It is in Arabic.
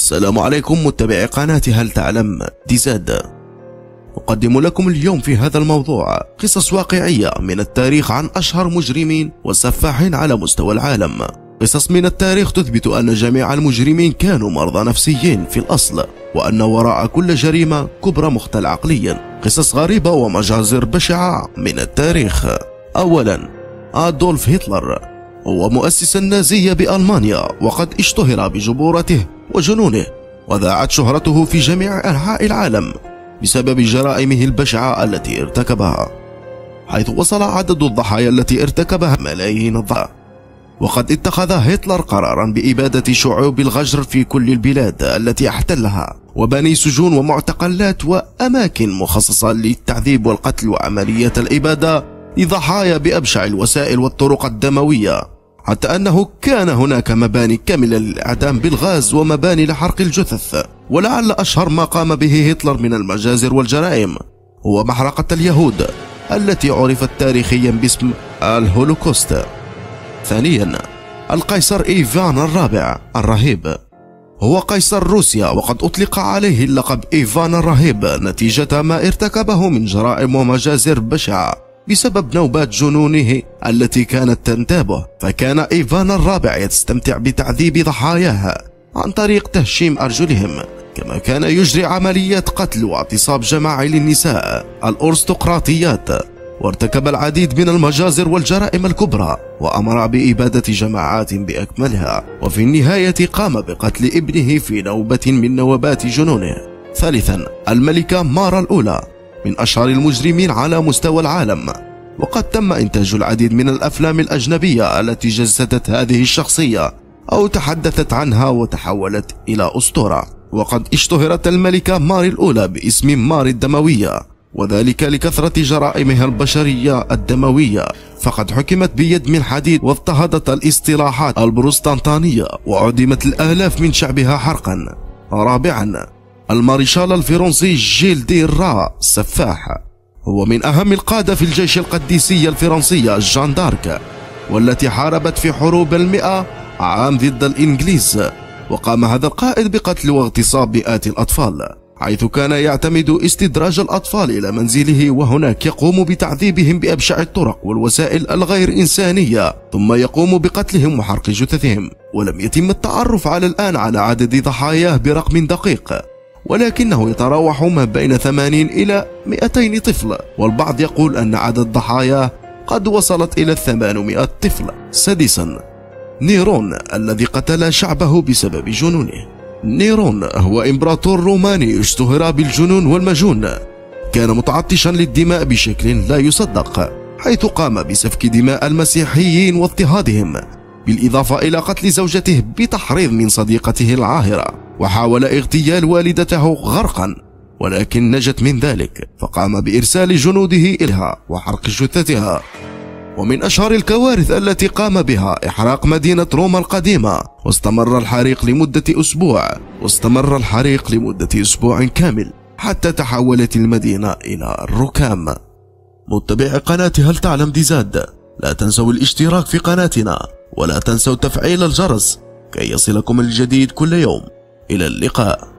السلام عليكم متابعي قناة هل تعلم ديزاد. أقدم لكم اليوم في هذا الموضوع قصص واقعية من التاريخ عن أشهر مجرمين وسفاحين على مستوى العالم. قصص من التاريخ تثبت أن جميع المجرمين كانوا مرضى نفسيين في الأصل، وأن وراء كل جريمة كبرى مختل عقليا. قصص غريبة ومجازر بشعة من التاريخ. أولا، أدولف هتلر هو مؤسس النازية بألمانيا، وقد اشتهر بجبورته وجنونه، وذاعت شهرته في جميع أنحاء العالم بسبب جرائمه البشعة التي ارتكبها، حيث وصل عدد الضحايا التي ارتكبها ملايين الضحايا. وقد اتخذ هتلر قرارا بإبادة شعوب الغجر في كل البلاد التي احتلها، وبني سجون ومعتقلات وأماكن مخصصة للتعذيب والقتل وعملية الإبادة لضحايا بأبشع الوسائل والطرق الدموية، حتى أنه كان هناك مباني كاملة للإعدام بالغاز ومباني لحرق الجثث. ولعل أشهر ما قام به هتلر من المجازر والجرائم هو محرقة اليهود التي عرفت تاريخيا باسم الهولوكوست. ثانيا، القيصر إيفان الرابع الرهيب هو قيصر روسيا، وقد أطلق عليه اللقب إيفان الرهيب نتيجة ما ارتكبه من جرائم ومجازر بشعة بسبب نوبات جنونه التي كانت تنتابه. فكان إيفان الرابع يستمتع بتعذيب ضحاياه عن طريق تهشيم أرجلهم، كما كان يجري عمليات قتل واغتصاب جماعي للنساء الأرستقراطيات، وارتكب العديد من المجازر والجرائم الكبرى، وأمر بإبادة جماعات بأكملها، وفي النهاية قام بقتل ابنه في نوبة من نوبات جنونه. ثالثا، الملكة مارا الأولى من أشهر المجرمين على مستوى العالم، وقد تم إنتاج العديد من الأفلام الأجنبية التي جسدت هذه الشخصية أو تحدثت عنها وتحولت إلى أسطورة. وقد اشتهرت الملكة ماري الأولى باسم ماري الدموية، وذلك لكثرة جرائمها البشرية الدموية، فقد حكمت بيد من حديد واضطهدت الاصطلاحات البروتستانتية وعدمت الآلاف من شعبها حرقا. رابعا، المارشال الفرنسي جيل دي را السفاح هو من أهم القادة في الجيش القديسي الفرنسي جان دارك، والتي حاربت في حروب 100 عام ضد الإنجليز. وقام هذا القائد بقتل واغتصاب مئات الأطفال، حيث كان يعتمد استدراج الأطفال إلى منزله، وهناك يقوم بتعذيبهم بأبشع الطرق والوسائل الغير إنسانية، ثم يقوم بقتلهم وحرق جثثهم. ولم يتم التعرف على الآن على عدد ضحاياه برقم دقيق، ولكنه يتراوح ما بين 80 إلى 200 طفل، والبعض يقول أن عدد ضحاياه قد وصلت إلى 800 طفل. سادسا، نيرون الذي قتل شعبه بسبب جنونه. نيرون هو إمبراطور روماني اشتهر بالجنون والمجون، كان متعطشا للدماء بشكل لا يصدق، حيث قام بسفك دماء المسيحيين واضطهادهم، بالإضافة إلى قتل زوجته بتحريض من صديقته العاهرة، وحاول اغتيال والدته غرقا، ولكن نجت من ذلك، فقام بإرسال جنوده إليها وحرق جثتها. ومن أشهر الكوارث التي قام بها إحراق مدينة روما القديمة، واستمر الحريق لمدة أسبوع كامل، حتى تحولت المدينة إلى الركام. متابعي قناة هل تعلم ديزاد، لا تنسوا الاشتراك في قناتنا، ولا تنسوا تفعيل الجرس كي يصلكم الجديد كل يوم. إلى اللقاء.